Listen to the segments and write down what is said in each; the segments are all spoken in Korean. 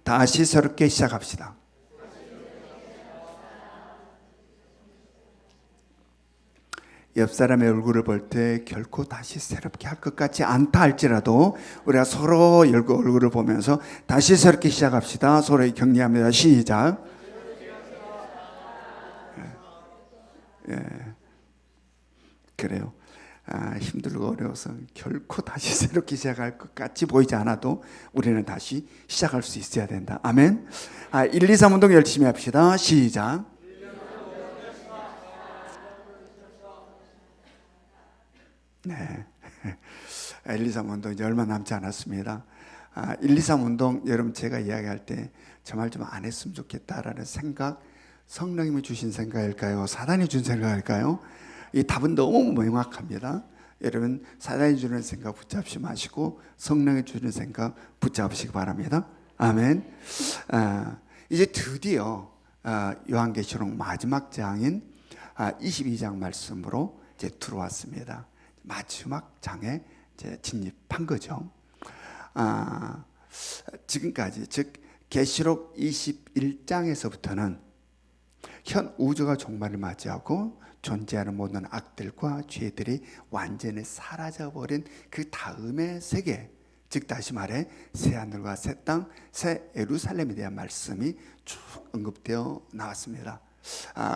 다시 새롭게 시작합시다. 옆 사람의 얼굴을 볼 때 결코 다시 새롭게 할 것 같지 않다 할지라도 우리가 서로 얼굴을 보면서 다시 새롭게 시작합시다. 서로 격려합니다. 시작. 예. 그래요. 힘들고 어려워서 결코 다시 새롭게 시작할 것 같이 보이지 않아도 우리는 다시 시작할 수 있어야 된다. 아멘. 1, 2, 3 운동 열심히 합시다. 시작. 네. 1, 2, 3 운동 이제 얼마 남지 않았습니다. 1, 2, 3 운동 여러분 제가 이야기할 때 저 말 좀 안 했으면 좋겠다라는 생각, 성령님이 주신 생각일까요? 사단이 준 생각일까요? 이 답은 너무 명확합니다. 여러분 사단이 주는 생각 붙잡지 마시고 성령이 주는 생각 붙잡으시기 바랍니다. 아멘. 이제 드디어 요한계시록 마지막 장인 22장 말씀으로 이제 들어왔습니다. 마지막 장에 이제 진입한 거죠. 지금까지 즉 계시록 21장에서부터는 현 우주가 종말을 맞이하고 존재하는 모든 악들과 죄들이 완전히 사라져버린 그 다음의 세계, 즉 다시 말해 새하늘과 새 땅, 새 예루살렘에 대한 말씀이 쭉 언급되어 나왔습니다.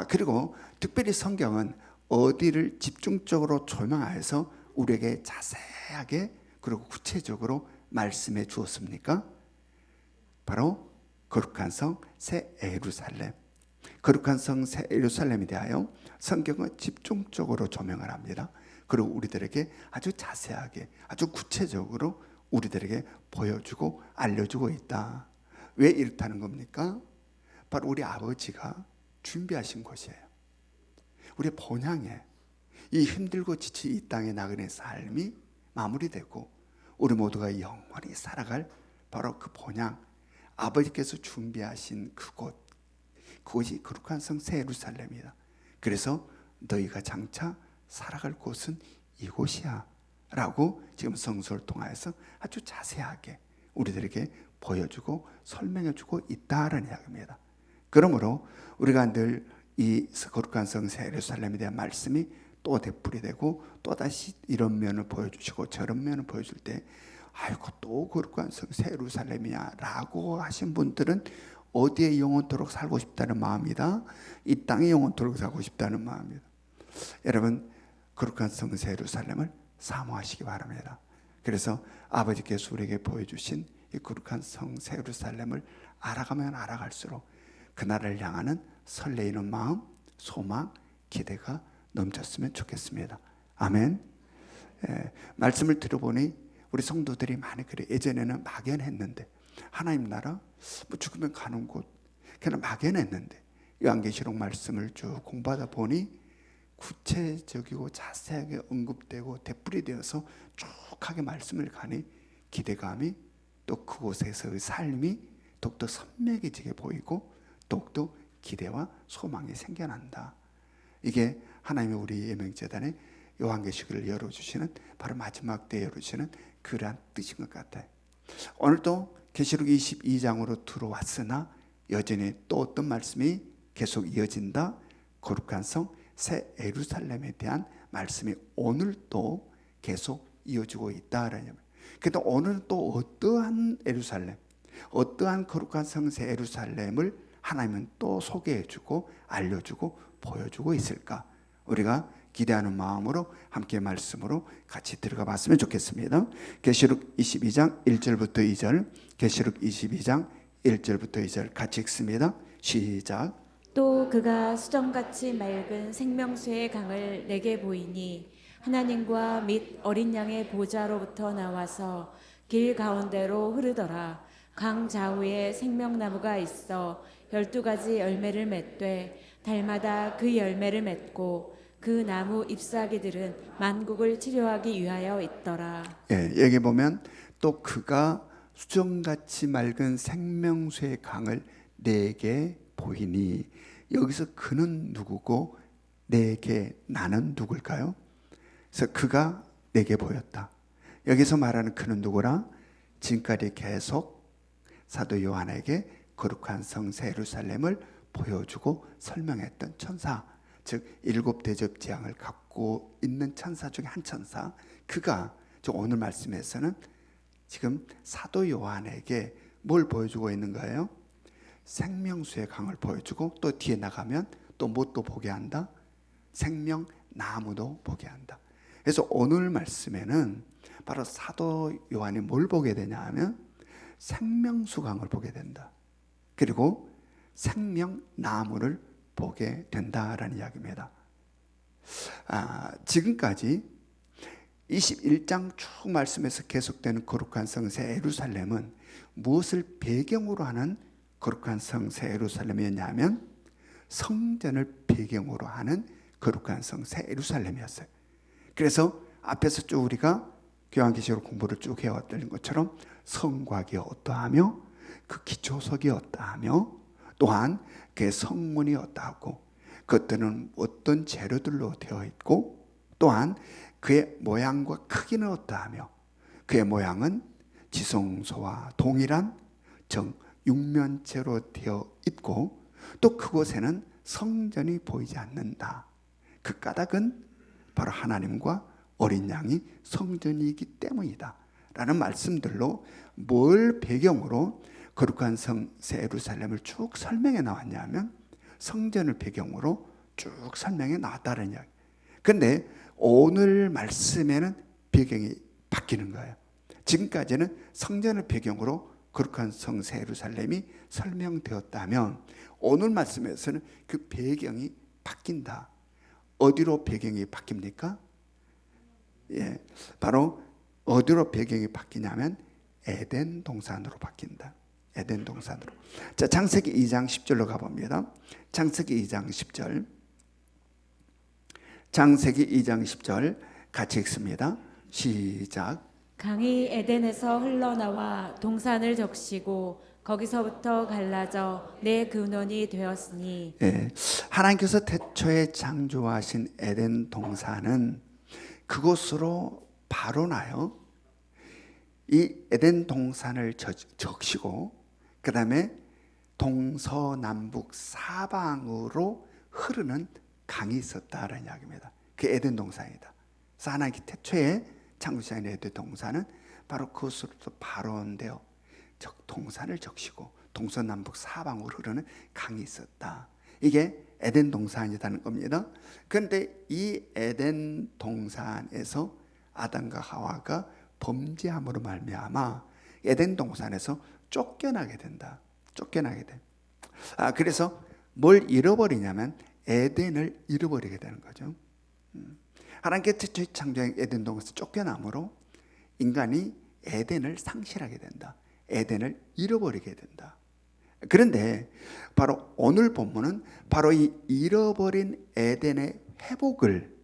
그리고 특별히 성경은 어디를 집중적으로 조명하여서 우리에게 자세하게 그리고 구체적으로 말씀해 주었습니까? 바로 거룩한 성 새 예루살렘, 거룩한 성 새 예루살렘에 대하여 성경은 집중적으로 조명을 합니다. 그리고 우리들에게 아주 자세하게 아주 구체적으로 우리들에게 보여주고 알려주고 있다. 왜 이렇다는 겁니까? 바로 우리 아버지가 준비하신 곳이에요. 우리 본향에 이 힘들고 지친 이 땅의 나그네 삶이 마무리되고 우리 모두가 영원히 살아갈 바로 그 본향, 아버지께서 준비하신 그곳, 그것이 거룩한 성 새 예루살렘이다. 그래서 너희가 장차 살아갈 곳은 이곳이야 라고 지금 성서를 통하여서 아주 자세하게 우리들에게 보여주고 설명해주고 있다라는 이야기입니다. 그러므로 우리가 늘 이 거룩한 성 새 예루살렘에 대한 말씀이 또 되풀이되고 또다시 이런 면을 보여주시고 저런 면을 보여줄 때 아이고 또 거룩한 성 새 예루살렘이야 라고 하신 분들은 어디에 영원토록 살고 싶다는 마음이다. 이 땅에 영원토록 살고 싶다는 마음이다. 여러분 거룩한 성 새 예루살렘을 사모하시기 바랍니다. 그래서 아버지께서 우리에게 보여주신 이 거룩한 성 새 예루살렘을 알아가면 알아갈수록 그날을 향하는 설레이는 마음, 소망, 기대가 넘쳤으면 좋겠습니다. 아멘. 말씀을 들어보니 우리 성도들이 많이 그래. 예전에는 막연했는데 하나님 나라 뭐 죽으면 가는 곳 그냥 막연했는데 요한계시록 말씀을 쭉 공부하다 보니 구체적이고 자세하게 언급되고 되풀이되어서 쭉하게 말씀을 가니 기대감이 또 그곳에서의 삶이 더욱더 선명해지게 보이고 더욱더 기대와 소망이 생겨난다. 이게 하나님이 우리 예명재단의 요한계시록을 열어주시는 바로 마지막 때 열어주시는 그러한 뜻인 것 같아요. 오늘도 계시록 22장으로 들어왔으나 여전히 또 어떤 말씀이 계속 이어진다. 거룩한 성 새 예루살렘에 대한 말씀이 오늘 또 계속 이어지고 있다라는. 그런데 오늘은 또 어떠한 예루살렘, 어떠한 거룩한 성 새 예루살렘을 하나님은 또 소개해주고 알려주고 보여주고 있을까? 우리가 기대하는 마음으로 함께 말씀으로 같이 들어가 봤으면 좋겠습니다. 계시록 22장 1절부터 2절, 계시록 22장 1절부터 2절 같이 읽습니다. 시작. 또 그가 수정같이 맑은 생명수의 강을 내게 보이니 하나님과 및 어린 양의 보좌로부터 나와서 길 가운데로 흐르더라. 강 좌우에 생명나무가 있어 12가지 열매를 맺되 달마다 그 열매를 맺고 그 나무 잎사귀들은 만국을 치료하기 위하여 있더라. 여기 보면 또 그가 수정같이 맑은 생명수의 강을 내게 보이니 여기서 그는 누구고 내게 나는 누굴까요? 그래서 그가 내게 보였다. 여기서 말하는 그는 누구라? 지금까지 계속 사도 요한에게 거룩한 성 새 예루살렘을 보여주고 설명했던 천사, 즉 7 대접 재앙을 갖고 있는 천사 중에 한 천사, 그가 오늘 말씀에서는 지금 사도 요한에게 뭘 보여주고 있는 거예요? 생명수의 강을 보여주고, 또 뒤에 나가면 또 뭐 또 보게 한다? 생명나무도 보게 한다. 그래서 오늘 말씀에는 바로 사도 요한이 뭘 보게 되냐 하면 생명수 강을 보게 된다. 그리고 생명나무를 보게 된다라는 이야기입니다. 지금까지 21장 쭉 말씀에서 계속되는 거룩한 성 새 예루살렘은 무엇을 배경으로 하는 거룩한 성 새 예루살렘이었냐면 성전을 배경으로 하는 거룩한 성 새 예루살렘이었어요. 그래서 앞에서 쭉 우리가 교환기시록 공부를 쭉 해왔던 것처럼 성곽이 어떠하며 그 기초석이 어떠하며 또한 그의 성문이 어떠하고 그것들은 어떤 재료들로 되어 있고 또한 그의 모양과 크기는 어떠하며 그의 모양은 지성소와 동일한 정육면체로 되어 있고 또 그곳에는 성전이 보이지 않는다. 그 까닭은 바로 하나님과 어린 양이 성전이기 때문이다 라는 말씀들로 뭘 배경으로 거룩한 성 새 예루살렘을 쭉 설명해 나왔냐면 성전을 배경으로 쭉 설명해 나왔다는 이야기. 그런데 오늘 말씀에는 배경이 바뀌는 거예요. 지금까지는 성전을 배경으로 거룩한 성 새 예루살렘이 설명되었다면 오늘 말씀에서는 그 배경이 바뀐다. 어디로 배경이 바뀝니까? 바로 어디로 배경이 바뀌냐면 에덴 동산으로 바뀐다. 에덴 동산으로. 자, 창세기 2장 10절로 가봅니다. 창세기 2장 10절. 창세기 2장 10절 같이 읽습니다. 시작. 강이 에덴에서 흘러나와 동산을 적시고 거기서부터 갈라져 내 근원이 되었으니. 하나님께서 태초에 창조하신 에덴 동산은 그곳으로 바로 나요. 이 에덴 동산을 적시고 그 다음에 동서남북 사방으로 흐르는 강이 있었다라는 이야기입니다. 그 에덴 동산이다. 그래서 하나님 태초에 창조하신 에덴 동산은 바로 그것으로부터 발원되어 동산을 적시고 동서남북 사방으로 흐르는 강이 있었다. 이게 에덴 동산이라는 겁니다. 그런데 이 에덴 동산에서 아담과 하와가 범죄함으로 말미암아 에덴 동산에서 쫓겨나게 된다. 쫓겨나게 돼. 그래서 뭘 잃어버리냐면 에덴을 잃어버리게 되는 거죠. 하나님께 최초의 창조한 에덴 동산에서 쫓겨남으로 인간이 에덴을 상실하게 된다. 에덴을 잃어버리게 된다. 그런데 바로 오늘 본문은 바로 이 잃어버린 에덴의 회복을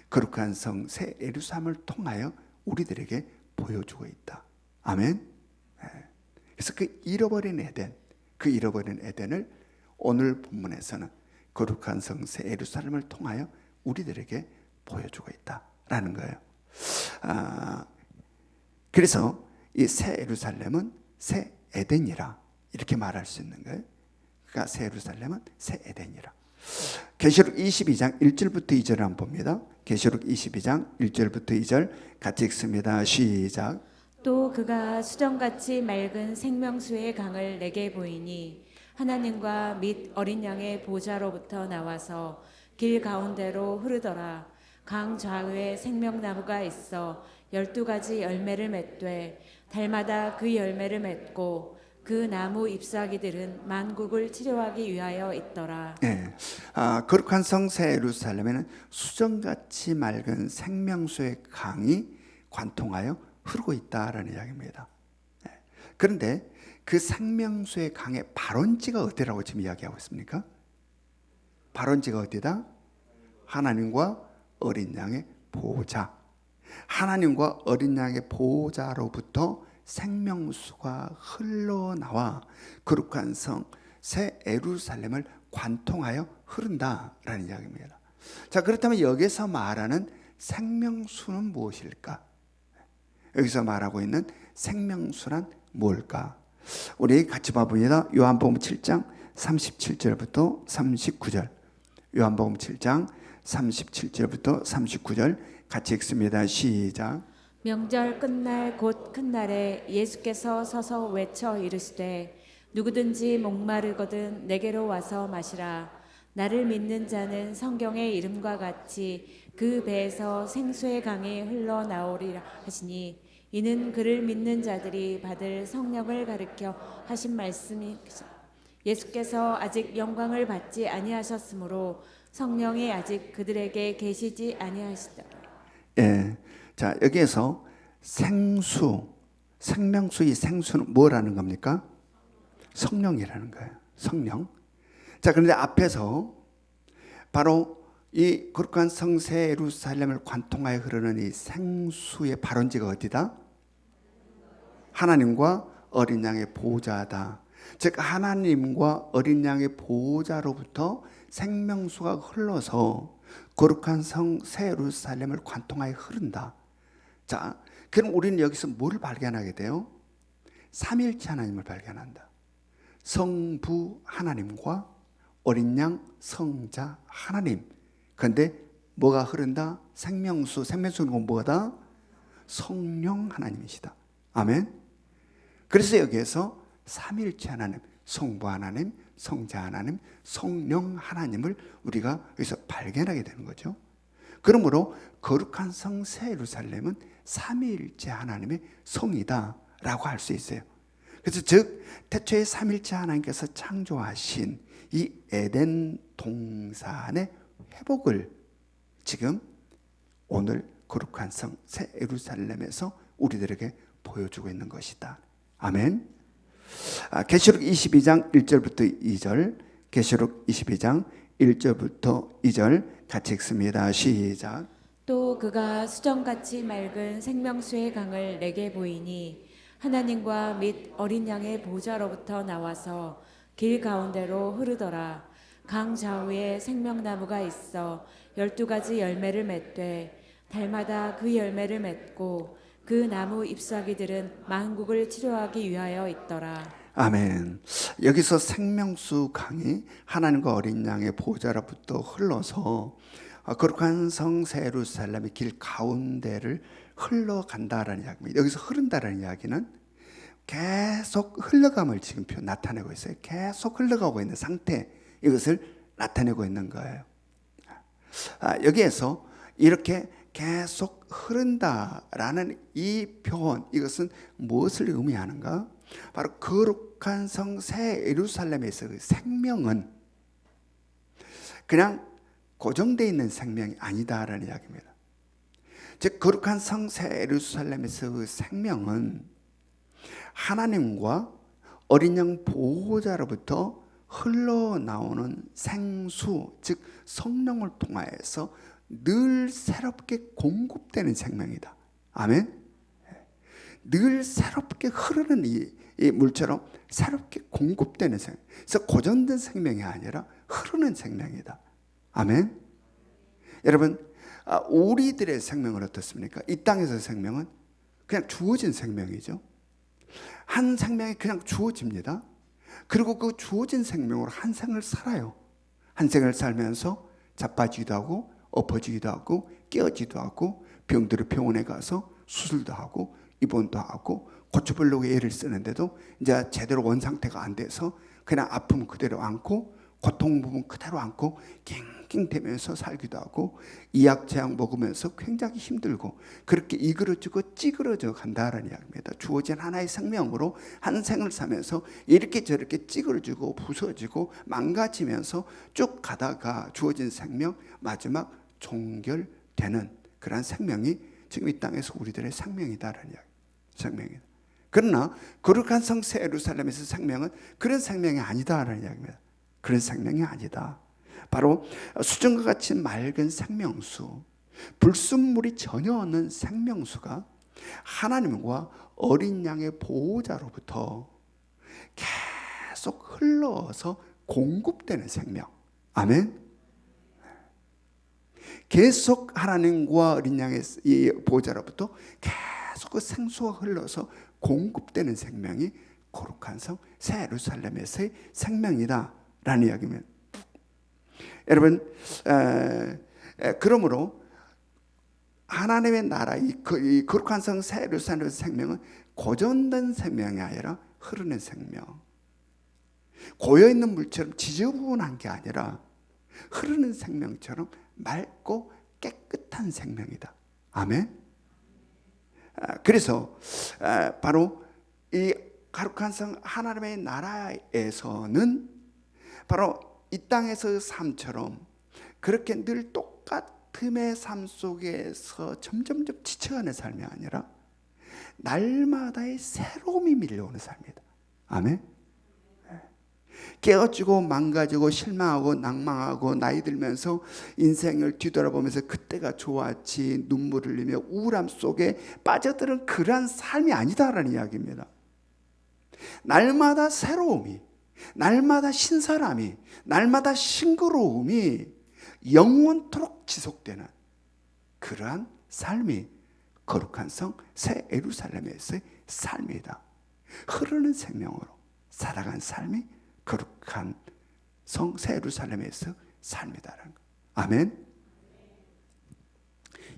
거룩한 성 새 예루살렘을 통하여 우리들에게 보여주고 있다. 아멘. 그래서 그 잃어버린 에덴, 그 잃어버린 에덴을 오늘 본문에서는 거룩한 성 새 예루살렘을 통하여 우리들에게 보여주고 있다라는 거예요. 그래서 이 새 예루살렘은 새 에덴이라 이렇게 말할 수 있는 거예요. 그러니까 새 예루살렘은 새 에덴이라. 계시록 22장 1절부터 2절을 한번 봅니다. 계시록 22장 1절부터 2절 같이 읽습니다. 시작. 또 그가 수정같이 맑은 생명수의 강을 내게 보이니 하나님과 및 어린 양의 보좌로부터 나와서 길 가운데로 흐르더라. 강 좌우에 생명나무가 있어 12가지 열매를 맺되 달마다 그 열매를 맺고 그 나무 잎사귀들은 만국을 치료하기 위하여 있더라. 거룩한 성 새 예루살렘에는 수정같이 맑은 생명수의 강이 관통하여 흐르고 있다라는 이야기입니다. 그런데 그 생명수의 강의 발원지가 어디라고 지금 이야기하고 있습니까? 발원지가 어디다? 하나님과 어린 양의 보호자. 하나님과 어린 양의 보호자로부터 생명수가 흘러나와 거룩한 성 새 예루살렘을 관통하여 흐른다라는 이야기입니다. 자, 그렇다면 여기서 말하는 생명수는 무엇일까? 여기서 말하고 있는 생명수란 뭘까? 우리 같이 봐봅니다. 요한복음 7장 37절부터 39절. 요한복음 7장 37절부터 39절 같이 읽습니다. 시작. 명절 끝날 곧 큰 날에 예수께서 서서 외쳐 이르시되 누구든지 목마르거든 내게로 와서 마시라. 나를 믿는 자는 성경의 이름과 같이 그 배에서 생수의 강이 흘러나오리라 하시니 이는 그를 믿는 자들이 받을 성령을 가리켜 하신 말씀이 예수께서 아직 영광을 받지 아니하셨으므로 성령이 아직 그들에게 계시지 아니하시더라. 예. 자, 여기에서 생수, 생명수의 생수는 뭐라는 겁니까? 성령이라는 거예요. 성령. 자, 그런데 앞에서 바로 이 거룩한 성세 예루살렘을 관통하여 흐르는 이 생수의 발원지가 어디다? 하나님과 어린 양의 보호자다. 즉 하나님과 어린 양의 보호자로부터 생명수가 흘러서 거룩한 성세 예루살렘을 관통하여 흐른다. 자, 그럼 우리는 여기서 뭘 발견하게 돼요? 삼일체 하나님을 발견한다. 성부 하나님과 어린 양 성자 하나님. 그런데 뭐가 흐른다? 생명수. 생명수는 뭐다? 성령 하나님이시다. 아멘. 그래서 여기에서 삼일체 하나님, 성부 하나님, 성자 하나님, 성령 하나님을 우리가 여기서 발견하게 되는 거죠. 그러므로 거룩한 성세 예루살렘은 삼위일체 하나님의 성이다라고 할 수 있어요. 그래서 즉 태초에 삼일체 하나님께서 창조하신 이 에덴 동산의 회복을 지금 오늘 거룩한 성세 예루살렘에서 우리들에게 보여주고 있는 것이다. 아멘. 계시록 22장 1절부터 2절, 계시록 22장 1절부터 2절 같이 읽습니다. 시작. 또 그가 수정같이 맑은 생명수의 강을 내게 보이니 하나님과 및 어린 양의 보좌로부터 나와서 길 가운데로 흐르더라. 강 좌우에 생명나무가 있어 12가지 열매를 맺되 달마다 그 열매를 맺고 그 나무 잎사귀들은 만국을 치료하기 위하여 있더라. 아멘. 여기서 생명수 강이 하나님과 어린 양의 보좌로부터 흘러서 거룩한 성세 예루살렘의 길 가운데를 흘러간다라는 이야기입니다. 여기서 흐른다라는 이야기는 계속 흘러감을 지금 나타내고 있어요. 계속 흘러가고 있는 상태, 이것을 나타내고 있는 거예요. 여기에서 이렇게 계속 흐른다라는 이 표현, 이것은 무엇을 의미하는가? 바로 거룩한 성세 예루살렘에서 그 생명은 그냥 고정되어 있는 생명이 아니다라는 이야기입니다. 즉 거룩한 성세 예루살렘에서 그 생명은 하나님과 어린 양 보호자로부터 흘러나오는 생수, 즉 성령을 통하여서 늘 새롭게 공급되는 생명이다. 아멘. 늘 새롭게 흐르는 이 물처럼 새롭게 공급되는 생명. 그래서 고정된 생명이 아니라 흐르는 생명이다. 아멘. 여러분, 우리들의 생명은 어떻습니까? 이 땅에서의 생명은 그냥 주어진 생명이죠. 한 생명이 그냥 주어집니다. 그리고 그 주어진 생명으로 한 생을 살아요. 한 생을 살면서 자빠지기도 하고 엎어지기도 하고 깨어지기도 하고 병들어 병원에 가서 수술도 하고 입원도 하고 고쳐보려고 애를 쓰는데도 이제 제대로 원상태가 안 돼서 그냥 아픔 그대로 안고 고통 부분 그대로 안고 낑낑대면서 살기도 하고 이약 제약 먹으면서 굉장히 힘들고 그렇게 이그러지고 찌그러져 간다라는 이야기입니다. 주어진 하나의 생명으로 한 생을 사면서 이렇게 저렇게 찌그러지고 부서지고 망가지면서 쭉 가다가 주어진 생명 마지막 종결되는 그런 생명이 지금 이 땅에서 우리들의 생명이다라는 이야기. 생명이다. 그러나 거룩한 성세 예루살렘에서 생명은 그런 생명이 아니다라는 이야기입니다. 그런 생명이 아니다. 바로 수정과 같이 맑은 생명수, 불순물이 전혀 없는 생명수가 하나님과 어린 양의 보호자로부터 계속 흘러서 공급되는 생명. 아멘. 계속 하나님과 어린 양의 이 보호자로부터 계속 그 생수가 흘러서 공급되는 생명이 거룩한 성 새 예루살렘에서의 생명이다 라는 이야기입니다. 여러분, 그러므로 하나님의 나라, 이 거룩한 성 새 예루살렘의 생명은 고정된 생명이 아니라 흐르는 생명, 고여있는 물처럼 지저분한 게 아니라 흐르는 생명처럼 맑고 깨끗한 생명이다. 아멘. 그래서 바로 이 거룩한 성 하나님의 나라에서는 바로 이 땅에서의 삶처럼 그렇게 늘 똑같음의 삶 속에서 점점점 지쳐가는 삶이 아니라 날마다의 새로움이 밀려오는 삶이다. 아멘. 깨어지고 망가지고 실망하고 낭망하고 나이 들면서 인생을 뒤돌아보면서 그때가 좋았지 눈물을 흘리며 우울함 속에 빠져드는 그러한 삶이 아니다라는 이야기입니다. 날마다 새로움이, 날마다 신선함이, 날마다 싱그러움이 영원토록 지속되는 그러한 삶이 거룩한 성 새 예루살렘에서의 삶이다. 흐르는 생명으로 살아간 삶이 거룩한 성 새 예루살렘에서 삶이다라는 것. 아멘.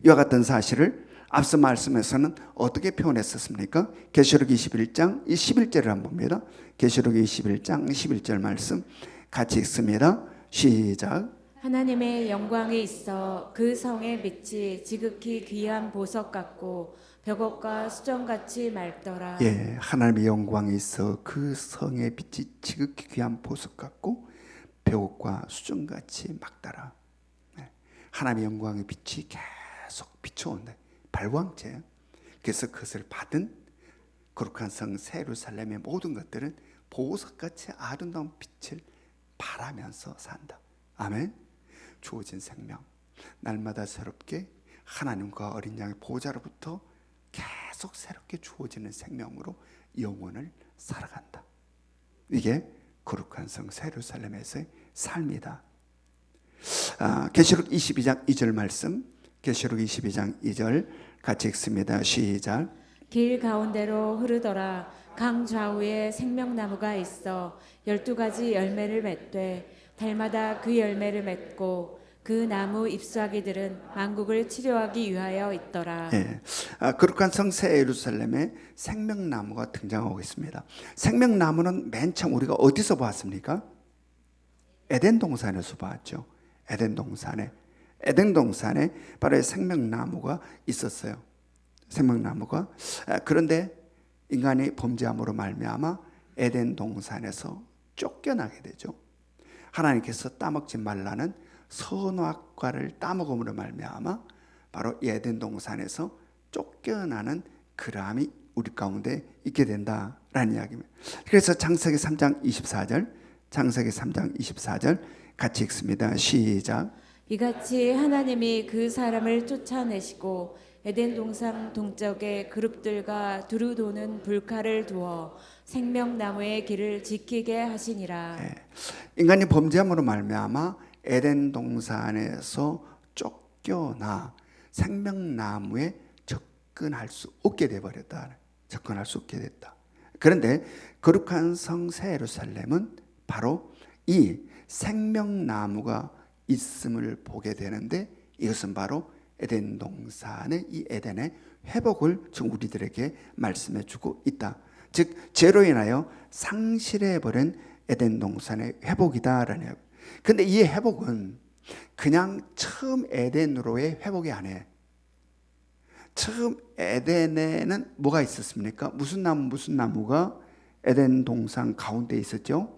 이와 같은 사실을 앞서 말씀에서는 어떻게 표현했었습니까? 계시록 21장 11절을 한번 봅니다. 계시록 21장 11절 말씀 같이 읽습니다. 시작. 하나님의 영광이 있어 그 성의 빛이 지극히 귀한 보석 같고 벽옥과 수정같이 맑더라. 예, 하나님의 영광이 있어 그 성의 빛이 지극히 귀한 보석 같고 벽옥과 수정같이 맑더라. 네, 하나님의 영광의 빛이 계속 비춰온다. 발광체. 그래서 그것을 받은 거룩한 성 새 예루살렘의 모든 것들은 보석같이 아름다운 빛을 발하면서 산다. 아멘. 주어진 생명, 날마다 새롭게 하나님과 어린 양의 보좌로부터 계속 새롭게 주어지는 생명으로 영혼을 살아간다. 이게 거룩한 성 새 예루살렘에서의 삶이다. 계시록 22장 2절 말씀, 계시록 22장 2절 같이 읽습니다. 시작. 길 가운데로 흐르더라. 강 좌우에 생명나무가 있어 12가지 열매를 맺되 달마다 그 열매를 맺고 그 나무 잎사귀들은 만국을 치료하기 위하여 있더라. 예, 거룩한 성 새 예루살렘에 생명나무가 등장하고 있습니다. 생명나무는 맨 처음 우리가 어디서 봤습니까? 에덴 동산에서 봤죠. 에덴 동산에 바로 생명나무가 있었어요. 생명나무가. 그런데 인간이 범죄함으로 말미암아 에덴 동산에서 쫓겨나게 되죠. 하나님께서 따먹지 말라는 선악과를 따먹음으로 말미암아 바로 에덴 동산에서 쫓겨나는 그람이 우리 가운데 있게 된다라는 이야기입니다. 그래서 창세기 3장 24절 같이 읽습니다. 시작. 이같이 하나님이 그 사람을 쫓아내시고 에덴 동산 동쪽에 그룹들과 두루 도는 불칼을 두어 생명나무의 길을 지키게 하시니라. 예, 인간이 범죄함으로 말미암아 에덴 동산에서 쫓겨나 생명나무에 접근할 수 없게 되어버렸다. 접근할 수 없게 됐다. 그런데 거룩한 성 새 예루살렘은 바로 이 생명나무가 있음을 보게 되는데 이것은 바로 에덴 동산의 이 에덴의 회복을 지금 우리들에게 말씀해 주고 있다. 즉 죄로 인하여 상실해버린 에덴 동산의 회복이다라는. 근데 이 회복은 그냥 처음 에덴으로의 회복이 아니에요. 처음 에덴에는 뭐가 있었습니까? 무슨 나무가 에덴 동산 가운데 있었죠?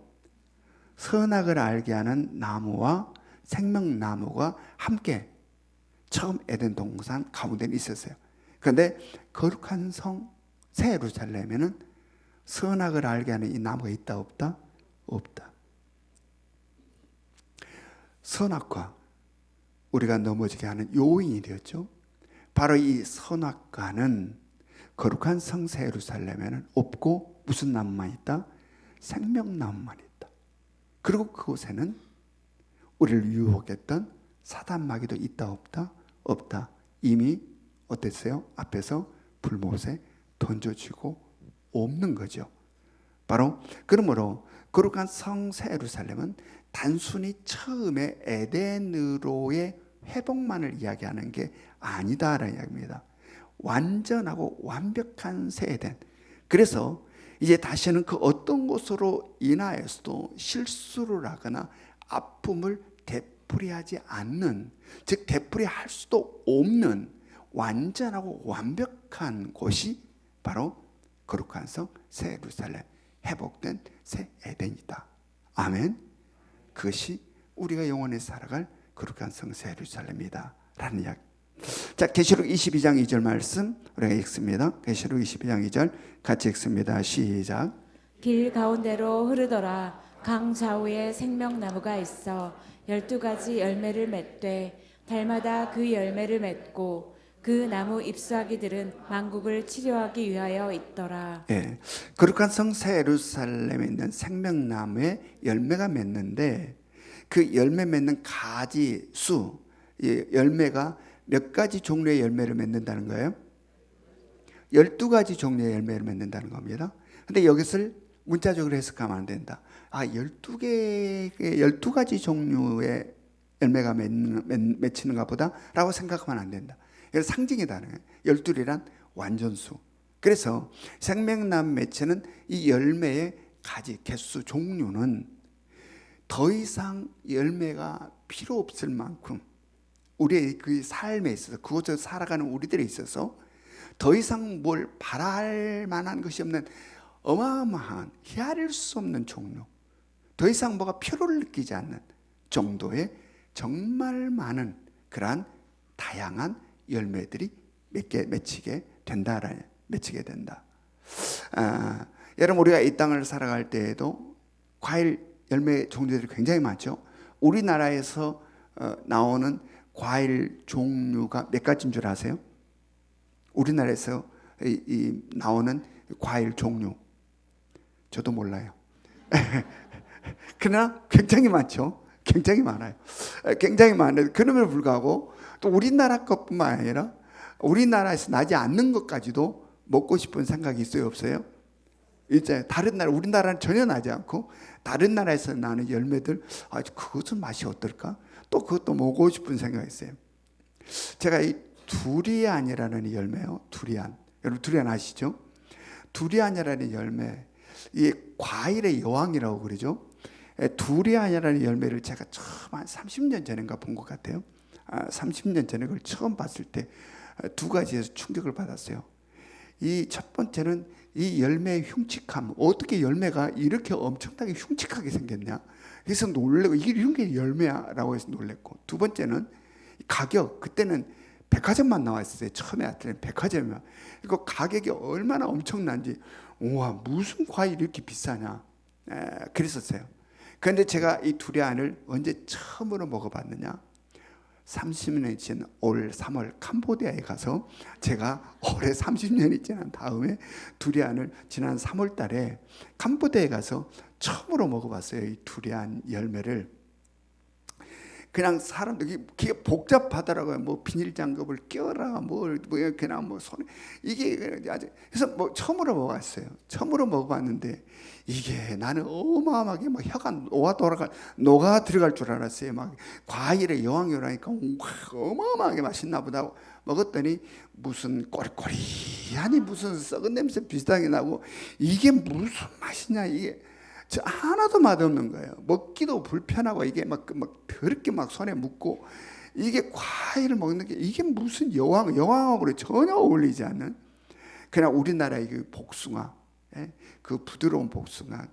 선악을 알게 하는 나무와 생명나무가 함께 처음 에덴 동산 가운데 있었어요. 그런데 거룩한 성 새 예루살렘에는 선악을 알게 하는 이 나무가 있다 없다? 없다. 선악과 우리가 넘어지게 하는 요인이 되었죠. 바로 이 선악과는 거룩한 성 새 예루살렘에는 없고 무슨 나무만 있다? 생명나무만 있다. 그리고 그곳에는 우리를 유혹했던 사단 마귀도 있다 없다? 없다. 이미 어땠어요? 앞에서 불못에 던져지고 없는 거죠. 바로 그러므로 거룩한 성 새 예루살렘은 단순히 처음에 에덴으로의 회복만을 이야기하는 게 아니다라는 이야기입니다. 완전하고 완벽한 새 에덴. 그래서 이제 다시는 그 어떤 것으로 인하여서도 실수를 하거나 아픔을 되풀이하지 않는, 즉 되풀이할 수도 없는 완전하고 완벽한 곳이 바로 거룩한 성 새 예루살렘, 회복된 새 에덴이다. 아멘. 그것이 우리가 영원히 살아갈 거룩한 성 새 예루살렘이다 라는 이야기. 자, 계시록 22장 2절 말씀 우리가 읽습니다. 계시록 22장 2절 같이 읽습니다. 시작. 길 가운데로 흐르더라. 강 좌우에 생명나무가 있어 12가지 열매를 맺되 달마다 그 열매를 맺고 그 나무 잎사귀들은 만국을 치료하기 위하여 있더라. 예, 거룩한 성 새 예루살렘에 있는 생명나무에 열매가 맺는데 그 열매 맺는 가지 수, 열매가 몇 가지 종류의 열매를 맺는다는 거예요? 12가지 종류의 열매를 맺는다는 겁니다. 근데 여기서 문자적으로 해석하면 안 된다. 12가지 종류의 열매가 맺히는가 보다 라고 생각하면 안 된다. 이건 상징이다는 거예요. 12이란 완전수. 그래서 생명나무 맺히는 이 열매의 가지, 개수, 종류는 더 이상 열매가 필요 없을 만큼 우리의 그 삶에 있어서, 그곳에서 살아가는 우리들에 있어서 더 이상 뭘 바랄 만한 것이 없는 어마어마한 헤아릴 수 없는 종류, 더 이상 뭐가 필요를 느끼지 않는 정도의 정말 많은 그러한 다양한 열매들이 맺히게 된다. 여러분, 우리가 이 땅을 살아갈 때에도 과일 열매 종류들이 굉장히 많죠. 우리나라에서 나오는 과일 종류가 몇 가지인 줄 아세요? 우리나라에서 나오는 과일 종류, 저도 몰라요. 그러나 굉장히 많죠. 굉장히 많아요. 굉장히 많아요. 그럼에도 불구하고 또 우리나라 것뿐만 아니라 우리나라에서 나지 않는 것까지도 먹고 싶은 생각이 있어요, 없어요? 이제 다른 나라, 우리나라는 전혀 나지 않고 다른 나라에서 나는 열매들, 그것은 맛이 어떨까? 또 그것도 먹고 싶은 생각이 있어요. 제가 이 두리안이라는 열매요. 두리안. 여러분 두리안 아시죠? 두리안이라는 열매. 이 과일의 여왕이라고 그러죠. 두리안이라는 열매를 제가 처음 한 30년 전인가 본 것 같아요. 30년 전에 그걸 처음 봤을 때 두 가지에서 충격을 받았어요. 이 첫 번째는 이 열매의 흉측함. 어떻게 열매가 이렇게 엄청나게 흉측하게 생겼냐. 그래서 놀래고 이게 이런 게 열매야 라고 해서 놀랬고, 두 번째는 가격. 그때는 백화점만 나와 있었어요. 처음에 왔을 때는 백화점이면 이거 가격이 얼마나 엄청난지, 우와 무슨 과일이 이렇게 비싸냐 그랬었어요. 그런데 제가 이 두리안을 언제 처음으로 먹어봤느냐, 30년이 지난 올 3월 캄보디아에 가서 제가 올해 30년이 지난 다음에 두리안을 지난 3월 달에 캄보디아에 가서 처음으로 먹어봤어요. 이 두리안 열매를. 그냥 사람들이 그게 복잡하더라고요. 뭐 비닐 장갑을 껴라, 그냥 뭐 손에 이게 아주, 그래서 뭐 처음으로 먹어봤어요. 처음으로 먹어봤는데 이게 나는 어마어마하게 막 혀가 녹아 들어갈 줄 알았어요. 막 과일의 여왕이라니까 어마어마하게 맛있나 보다 먹었더니 무슨 꼬리꼬리하니 무슨 썩은 냄새 비슷하게 나고, 이게 무슨 맛이냐, 이게 하나도 맛없는 거예요. 먹기도 불편하고 이게 막 더럽게 막 손에 묻고, 이게 과일을 먹는 게 이게 무슨 여왕하고 전혀 어울리지 않는, 그냥 우리나라의 그 복숭아, 그 부드러운 복숭아,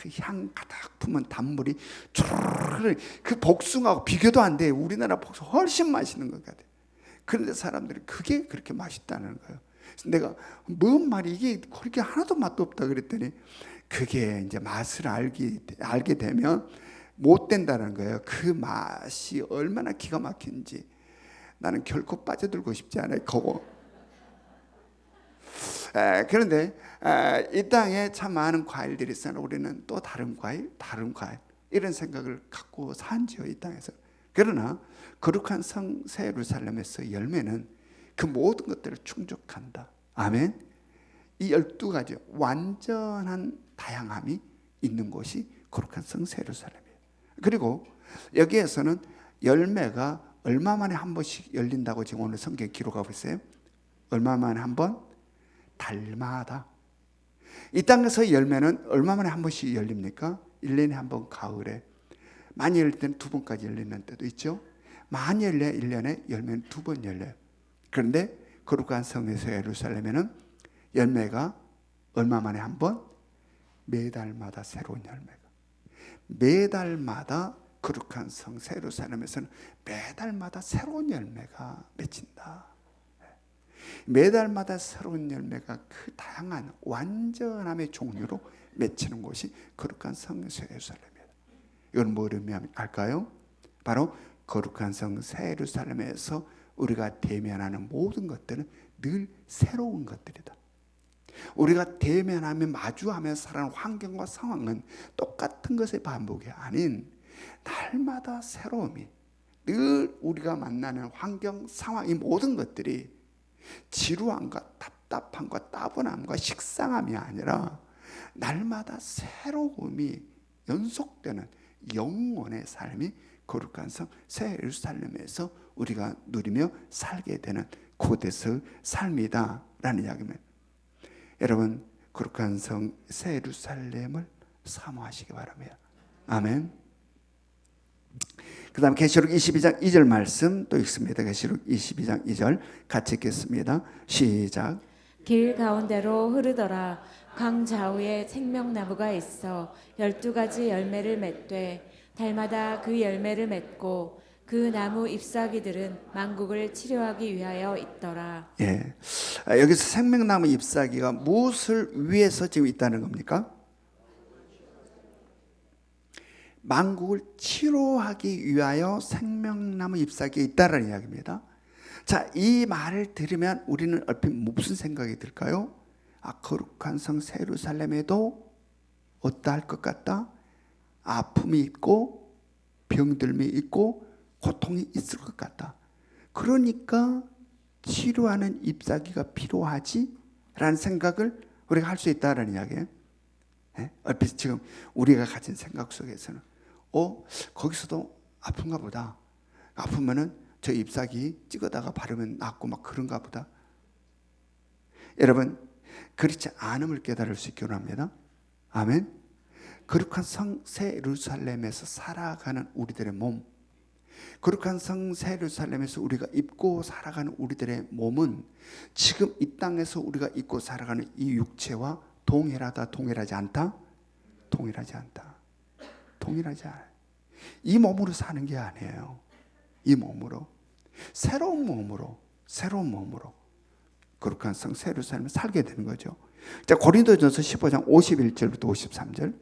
그 향 가득 품은 단물이 쭈르르, 그 복숭아하고 비교도 안 돼. 우리나라 복숭아 훨씬 맛있는 것 같아. 그런데 사람들이 그게 그렇게 맛있다는 거예요. 그래서 내가 뭔 말이 이게 그렇게 하나도 맛도 없다 그랬더니, 그게 이제 맛을 알게 되면 못 된다는 거예요. 그 맛이 얼마나 기가 막힌지 나는 결코 빠져들고 싶지 않아요. 그거. 그런데 이 땅에 참 많은 과일들이 있으나 우리는 또 다른 과일 이런 생각을 갖고 산지요, 이 땅에서. 그러나 거룩한 성 새 예루살렘에서 열매는 그 모든 것들을 충족한다. 아멘. 이 12가지 완전한 다양함이 있는 곳이 거룩한 성 새 예루살렘이에요. 그리고 여기에서는 열매가 얼마 만에 한 번씩 열린다고 지금 오늘 성경에 기록하고 있어요. 얼마 만에 한 번? 달마다. 이 땅에서 열매는 얼마 만에 한 번씩 열립니까? 1년에 한 번 가을에. 많이 열릴 때는 2번까지 열리는 때도 있죠. 많이 열려 1년에 열매는 2번 열려요. 그런데 거룩한 성에서 예루살렘에는 열매가 얼마 만에 한 번? 매달마다 새로운 열매가. 매달마다 거룩한 성 예루살렘에서는 매달마다 새로운 열매가 맺힌다. 매달마다 새로운 열매가 그 다양한 완전함의 종류로 맺히는 곳이 거룩한 성 예루살렘입니다. 이건 뭘 의미할까요? 바로 거룩한 성 예루살렘에서 우리가 대면하는 모든 것들은 늘 새로운 것들이다. 우리가 대면하며 마주하며 살아가는 환경과 상황은 똑같은 것의 반복이 아닌 날마다 새로움이, 늘 우리가 만나는 환경, 상황, 이 모든 것들이 지루함과 답답함과 따분함과 식상함이 아니라 날마다 새로움이 연속되는 영원의 삶이 거룩한 성 새 예루살렘에서 우리가 누리며 살게 되는 곳에서의 삶이다 라는 이야기입니다. 여러분, 거룩한 성 새 예루살렘을 사모하시기 바랍니다. 아멘. 그 다음 계시록 22장 2절 말씀 또 읽습니다. 계시록 22장 2절 같이 읽겠습니다. 시작. 길 가운데로 흐르더라. 강 좌우에 생명나무가 있어 12가지 열매를 맺되 달마다 그 열매를 맺고 그 나무 잎사귀들은 만국을 치료하기 위하여 있더라. 예, 여기서 생명나무 잎사귀가 무엇을 위해서 지금 있다는 겁니까? 만국을 치료하기 위하여 생명나무 잎사귀가 있다라는 이야기입니다. 자, 이 말을 들으면 우리는 얼핏 무슨 생각이 들까요? 거룩한 성 예루살렘에도 어떠할 것 같다? 아픔이 있고 병들미 있고 고통이 있을 것 같다. 그러니까 치료하는 잎사귀가 필요하지? 라는 생각을 우리가 할 수 있다는 이야기예요. 얼핏 지금 우리가 가진 생각 속에서는 거기서도 아픈가 보다. 아프면은 저 잎사귀 찍어다가 바르면 낫고 막 그런가 보다. 여러분, 그렇지 않음을 깨달을 수 있기를 합니다. 아멘. 거룩한 성 새 예루살렘에서 살아가는 우리들의 몸, 거룩한 성 새 예루살렘에서 우리가 입고 살아가는 우리들의 몸은 지금 이 땅에서 우리가 입고 살아가는 이 육체와 동일하다, 동일하지 않다? 동일하지 않다. 동일하지 않아요. 이 몸으로 사는 게 아니에요. 이 몸으로, 새로운 몸으로 거룩한 성 새 예루살렘에 살게 되는 거죠. 자, 고린도전서 15장 51절부터 53절.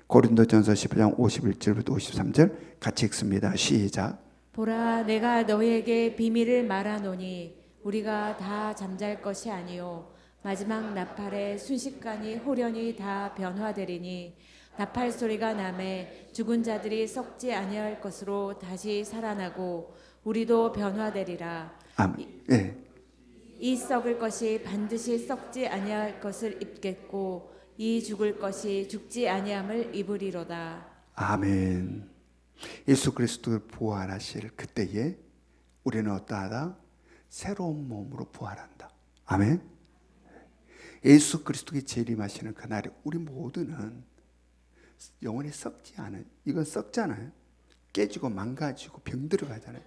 고린도전서 15장 51절부터 53절 같이 읽습니다. 시작. 보라, 내가 너희에게 비밀을 말하노니 우리가 다 잠잘 것이 아니요 마지막 나팔에 순식간에 호련히 다 변화되리니 나팔 소리가 나매 죽은 자들이 썩지 아니할 것으로 다시 살아나고 우리도 변화되리라. 아멘. 예. 이 썩을 것이 반드시 썩지 아니할 것을 입겠고 이 죽을 것이 죽지 아니함을 입으리로다. 아멘. 예수 그리스도를 부활하실 그때에 우리는 어떠하다? 새로운 몸으로 부활한다. 아멘. 예수 그리스도의 재림하시는 그날에 우리 모두는 영원히 썩지 않은, 이건 썩잖아요. 깨지고 망가지고 병들어 가잖아요.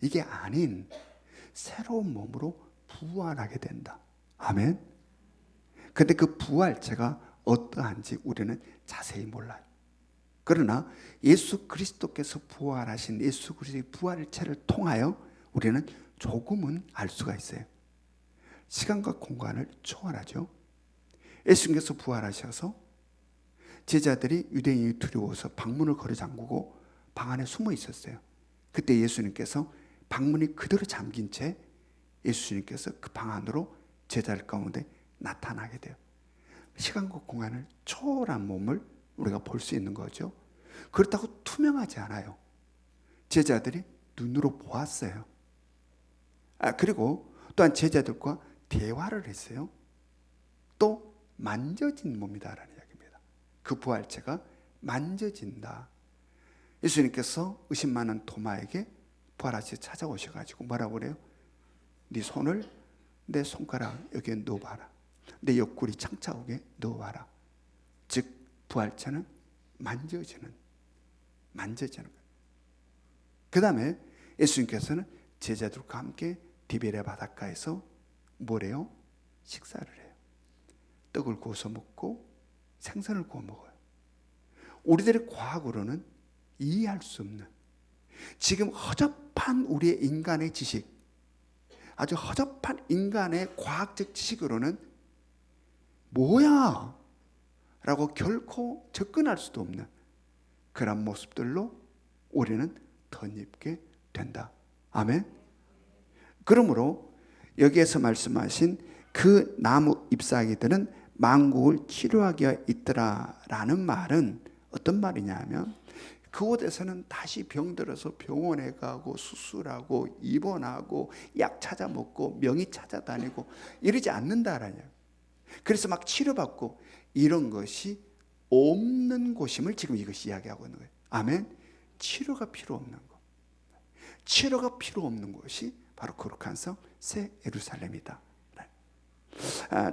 이게 아닌 새로운 몸으로 부활하게 된다. 아멘. 근데 그 부활체가 어떠한지 우리는 자세히 몰라요. 그러나 예수 그리스도께서 부활하신 예수 그리스도의 부활체를 통하여 우리는 조금은 알 수가 있어요. 시간과 공간을 초월하죠. 예수님께서 부활하셔서 제자들이 유대인이 두려워서 방문을 걸어 잠그고 방 안에 숨어 있었어요. 그때 예수님께서 방문이 그대로 잠긴 채 예수님께서 그 방 안으로 제자들 가운데 나타나게 돼요. 시간과 공간을 초월한 몸을 우리가 볼 수 있는 거죠. 그렇다고 투명하지 않아요. 제자들이 눈으로 보았어요. 그리고 또한 제자들과 대화를 했어요. 또 만져진 몸이다라는 이야기입니다. 그 부활체가 만져진다. 예수님께서 의심 많은 도마에게 부활하시 찾아오셔가지고 뭐라고 그래요? 네 손을 내 손가락 여기에 넣어봐라. 내 옆구리 창자국에 넣어봐라. 즉 부활체는 만져지는 거예요. 그 다음에 예수님께서는 제자들과 함께 디베레 바닷가에서 뭐래요? 식사를 해요. 떡을 구워서 먹고 생선을 구워 먹어요. 우리들의 과학으로는 이해할 수 없는, 지금 허접한 우리의 인간의 지식, 아주 허접한 인간의 과학적 지식으로는 뭐야? 라고 결코 접근할 수도 없는 그런 모습들로 우리는 덧입게 된다. 아멘. 그러므로 여기에서 말씀하신 그 나무 잎사귀들은 만국을 치료하게 있더라라는 말은 어떤 말이냐 하면, 그곳에서는 다시 병들어서 병원에 가고 수술하고 입원하고 약 찾아 먹고 명의 찾아다니고 이러지 않는다라냐. 그래서 막 치료받고 이런 것이 없는 곳임을 지금 이것이 이야기하고 있는 거예요. 아멘. 치료가 필요 없는 것, 치료가 필요 없는 곳이 바로 거룩한 성 새 예루살렘이다.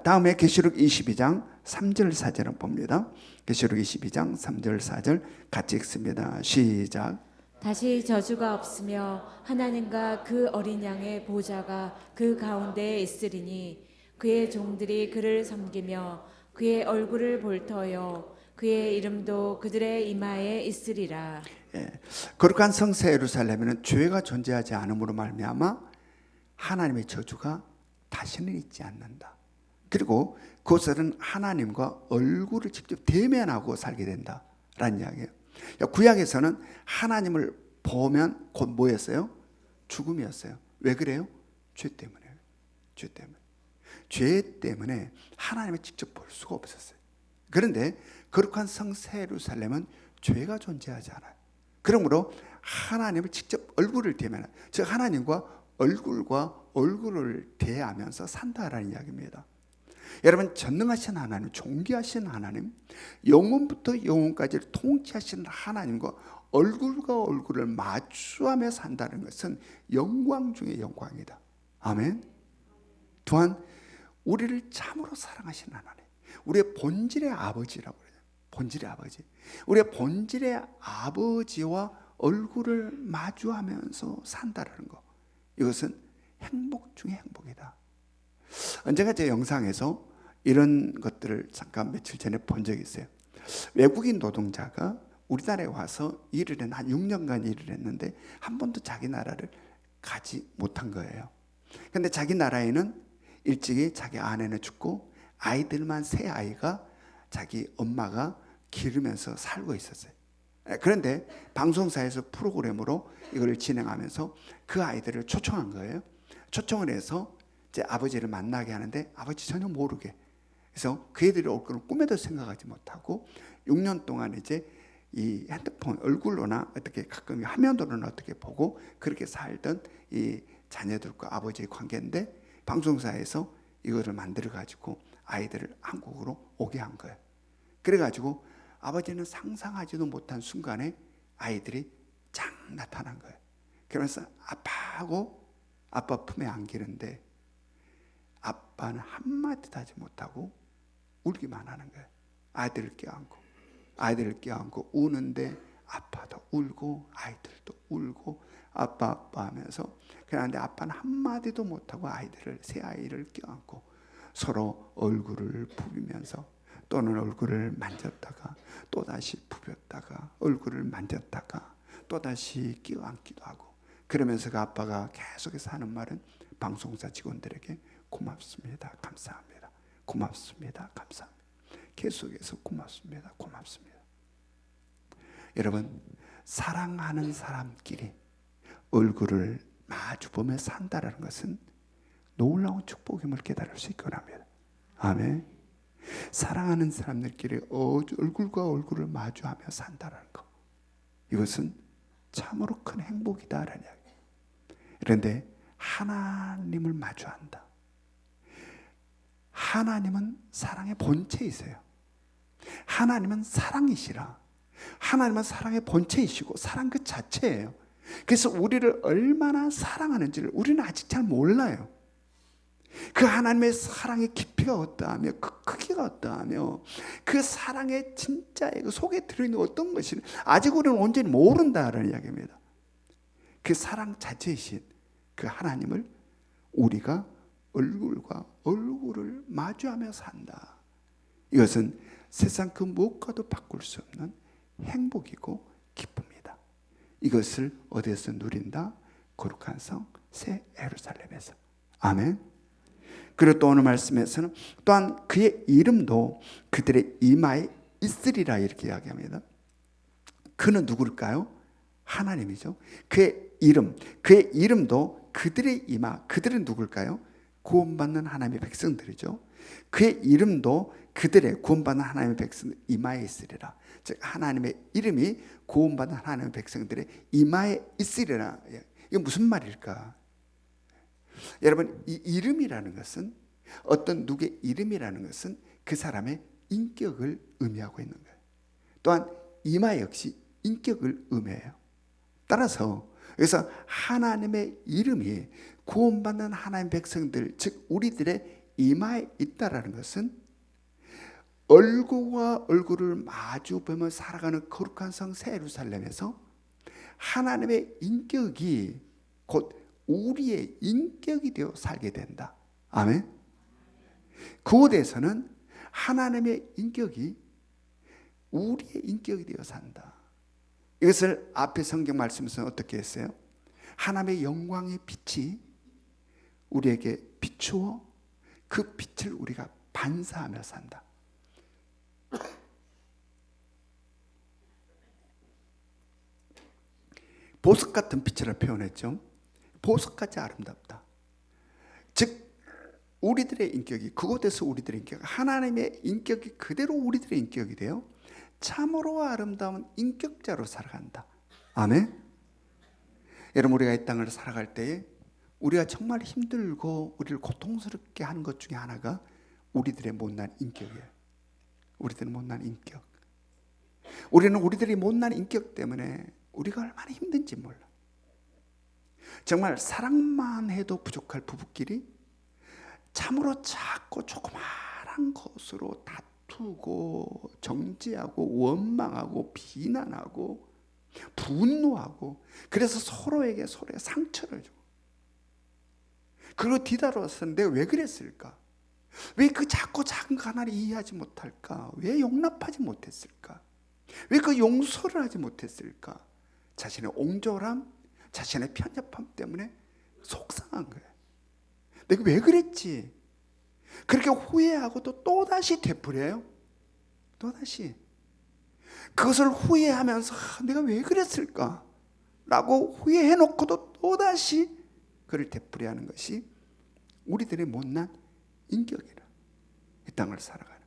다음에 계시록 22장 3절 4절을 봅니다. 계시록 22장 3절 4절 같이 읽습니다. 시작. 다시 저주가 없으며 하나님과 그 어린 양의 보좌가 그 가운데에 있으리니 그의 종들이 그를 섬기며 그의 얼굴을 볼 터요 그의 이름도 그들의 이마에 있으리라. 거룩한 성 새 예루살렘에는 죄가 존재하지 않음으로 말미암아 하나님의 저주가 다시는 있지 않는다. 그리고 그것은 하나님과 얼굴을 직접 대면하고 살게 된다라는 이야기예요. 구약에서는 하나님을 보면 곧 뭐였어요? 죽음이었어요. 왜 그래요? 죄 때문에. 죄 때문에 하나님을 직접 볼 수가 없었어요. 그런데 거룩한 성 새 예루살렘은 죄가 존재하지 않아요. 그러므로 하나님을 직접 얼굴을 대면하는, 즉 하나님과 얼굴을 대하면서 산다라는 이야기입니다. 여러분, 전능하신 하나님, 존귀하신 하나님, 영원부터 영원까지를 통치하시는 하나님과 얼굴과 얼굴을 마주하며 산다는 것은 영광 중의 영광이다. 아멘. 또한 우리를 참으로 사랑하시는 하나님, 우리의 본질의 아버지라고 그래요. 본질의 아버지. 우리의 본질의 아버지와 얼굴을 마주하면서 산다는 거, 이것은 행복 중의 행복이다. 언젠가 제 영상에서 이런 것들을 잠깐 며칠 전에 본 적이 있어요. 외국인 노동자가 우리나라에 와서 일을 한 6년간 일을 했는데 한 번도 자기 나라를 가지 못한 거예요. 근데 자기 나라에는 일찍이 자기 아내는 죽고 아이들만 세 아이가 자기 엄마가 기르면서 살고 있었어요. 그런데 방송사에서 프로그램으로 이걸 진행하면서 그 아이들을 초청한 거예요. 초청을 해서 이제 아버지를 만나게 하는데 아버지 전혀 모르게, 그래서 그 애들이 올 거를 꿈에도 생각하지 못하고 6년 동안 이제 이 핸드폰 얼굴로나 어떻게 가끔 화면으로는 어떻게 보고 그렇게 살던 이 자녀들과 아버지의 관계인데, 방송사에서 이거를 만들어 가지고 아이들을 한국으로 오게 한 거예요. 그래 가지고 아버지는 상상하지도 못한 순간에 아이들이 쫙 나타난 거예요. 그러면서 아빠하고 아빠 품에 안기는데 아빠는 한마디도 하지 못하고 울기만 하는 거예요. 아이들을 껴안고 우는데 아빠도 울고 아이들도 울고 아빠 하면서, 그런데 아빠는 한마디도 못하고 새 아이를 껴안고 서로 얼굴을 부비면서, 또는 얼굴을 만졌다가 또다시 부볐다가 얼굴을 만졌다가 또다시 껴안기도 하고, 그러면서 그 아빠가 계속해서 하는 말은 방송사 직원들에게 고맙습니다, 감사합니다, 고맙습니다, 감사합니다, 계속해서 고맙습니다. 여러분, 사랑하는 사람끼리 얼굴을 마주보며 산다는 것은 놀라운 축복임을 깨달을 수 있기 원합니다. 아멘. 사랑하는 사람들끼리 얼굴과 얼굴을 마주하며 산다는 것, 이것은 참으로 큰 행복이다라는 이야기. 그런데 하나님을 마주한다. 하나님은 사랑의 본체이세요. 하나님은 사랑이시라. 하나님은 사랑의 본체이시고 사랑 그 자체예요. 그래서 우리를 얼마나 사랑하는지를 우리는 아직 잘 몰라요. 그 하나님의 사랑의 깊이가 어떠하며 그 크기가 어떠하며 그 사랑의 진짜의 그 속에 들어있는 어떤 것이 아직 우리는 온전히 모른다는 이야기입니다. 그 사랑 자체이신 그 하나님을 우리가 얼굴과 얼굴을 마주하며 산다. 이것은 세상 그 무엇과도 바꿀 수 없는 행복이고 기쁨이다. 이것을 어디에서 누린다? 거룩한 성 새 예루살렘에서. 아멘. 그리고 또 오늘 말씀에서는 또한 그의 이름도 그들의 이마에 있으리라 이렇게 이야기합니다. 그는 누굴까요? 하나님이죠. 그의 이름도 그들의 이마, 그들은 누굴까요? 구원받는 하나님의 백성들이죠. 그의 이름도 그들의 구원받는 하나님의 백성 이마에 있으리라. 즉 하나님의 이름이 구원받는 하나님의 백성들의 이마에 있으리라. 이게 무슨 말일까? 여러분, 이 이름이라는 것은 어떤 누구의 이름이라는 것은 그 사람의 인격을 의미하고 있는 거예요. 또한 이마 역시 인격을 의미해요. 따라서 그래서 하나님의 이름이 구원받는 하나님의 백성들, 즉 우리들의 이마에 있다라는 것은 얼굴과 얼굴을 마주 보며 살아가는 거룩한 성 새 예루살렘에서 하나님의 인격이 곧 우리의 인격이 되어 살게 된다. 아멘. 그곳에서는 하나님의 인격이 우리의 인격이 되어 산다. 이것을 앞에 성경 말씀에서는 어떻게 했어요? 하나님의 영광의 빛이 우리에게 비추어 그 빛을 우리가 반사하며 산다. 보석 같은 빛이라 표현했죠. 보석같이 아름답다. 즉 우리들의 인격이 그곳에서 우리들의 인격, 하나님의 인격이 그대로 우리들의 인격이 돼요. 참으로 아름다운 인격자로 살아간다. 아멘. 여러분, 우리가 이 땅을 살아갈 때에 우리가 정말 힘들고 우리를 고통스럽게 하는 것 중에 하나가 우리들의 못난 인격이에요. 우리들의 못난 인격. 우리는 우리들이 못난 인격 때문에 우리가 얼마나 힘든지 몰라. 정말 사랑만 해도 부족할 부부끼리 참으로 작고 조그마한 것으로 다투고 정죄하고 원망하고 비난하고 분노하고 그래서 서로에게 상처를 주고 그리고 뒤돌아서 내가 왜 그랬을까? 왜 그 작고 작은 거 하나를 이해하지 못할까? 왜 용납하지 못했을까? 왜 그 용서를 하지 못했을까? 자신의 옹졸함, 자신의 편협함 때문에 속상한 거예요. 내가 왜 그랬지? 그렇게 후회하고도 또다시 되풀이해요. 또다시. 그것을 후회하면서 내가 왜 그랬을까? 라고 후회해놓고도 또다시 그를 되풀이하는 것이 우리들의 못난 인격이라. 이 땅을 살아가는.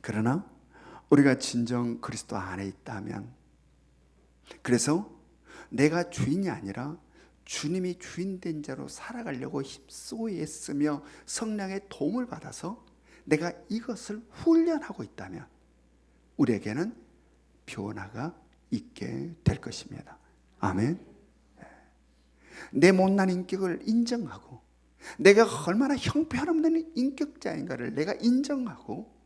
그러나 우리가 진정 그리스도 안에 있다면, 그래서 내가 주인이 아니라 주님이 주인된 자로 살아가려고 힘쓰고 애쓰며 성령의 도움을 받아서 내가 이것을 훈련하고 있다면 우리에게는 변화가 있게 될 것입니다. 아멘. 내 못난 인격을 인정하고 내가 얼마나 형편없는 인격자인가를 내가 인정하고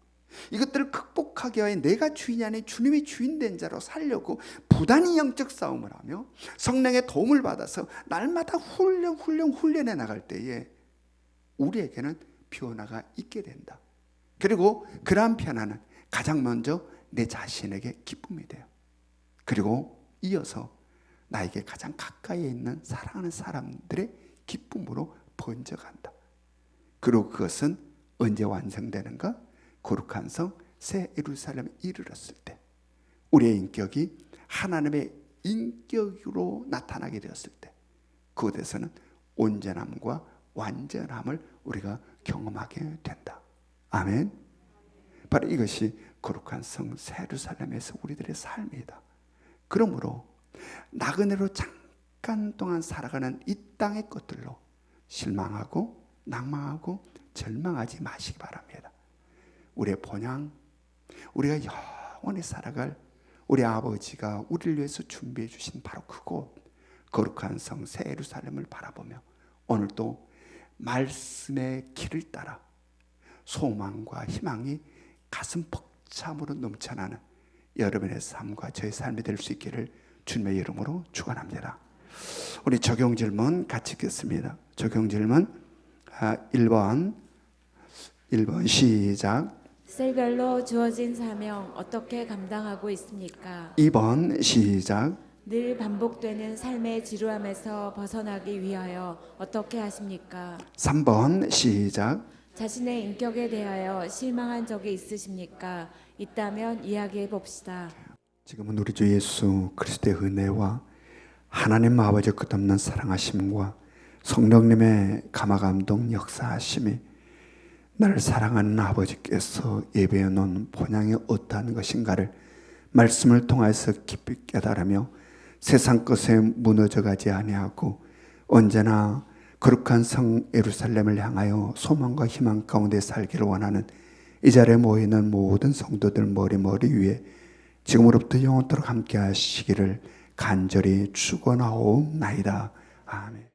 이것들을 극복하기 위해 내가 주인이 아닌 주님이 주인된 자로 살려고 부단히 영적 싸움을 하며 성령의 도움을 받아서 날마다 훈련해 나갈 때에 우리에게는 변화가 있게 된다. 그리고 그러한 변화는 가장 먼저 내 자신에게 기쁨이 돼요. 그리고 이어서 나에게 가장 가까이에 있는 사랑하는 사람들의 기쁨으로 번져간다. 그리고 그것은 언제 완성되는가? 거룩한 성 새 예루살렘에 이르렀을 때 우리의 인격이 하나님의 인격으로 나타나게 되었을 때 그곳에서는 온전함과 완전함을 우리가 경험하게 된다. 아멘. 바로 이것이 거룩한 성 새 예루살렘에서 우리들의 삶이다. 그러므로 나그네로 잠깐 동안 살아가는 이 땅의 것들로 실망하고 낭망하고 절망하지 마시기 바랍니다. 우리의 본향, 우리가 영원히 살아갈 우리 아버지가 우리를 위해서 준비해 주신 바로 그곳, 거룩한 성 새 예루살렘을 바라보며 오늘도 말씀의 길을 따라 소망과 희망이 가슴 벅참으로 넘쳐나는 여러분의 삶과 저의 삶이 될 수 있기를 주님의 이름으로 축원합니다. 우리 적용 질문 같이 읽겠습니다. 적용 질문 1번 시작. 셀별로 주어진 사명 어떻게 감당하고 있습니까? 2번 시작. 늘 반복되는 삶의 지루함에서 벗어나기 위하여 어떻게 하십니까? 3번 시작. 자신의 인격에 대하여 실망한 적이 있으십니까? 있다면 이야기해 봅시다. 지금은 우리 주 예수 그리스도의 은혜와 하나님 아버지의 끝없는 사랑하심과 성령님의 감화감동 역사하심이 나를 사랑하는 아버지께서 예배해 놓은 본향이 어떠한 것인가를 말씀을 통해서 깊이 깨달으며 세상 것에 무너져가지 아니하고 언제나 거룩한 성 예루살렘을 향하여 소망과 희망 가운데 살기를 원하는 이 자리에 모이는 모든 성도들 머리 위에 지금으로부터 영원토록 함께 하시기를 간절히 축원하옵나이다. 아멘.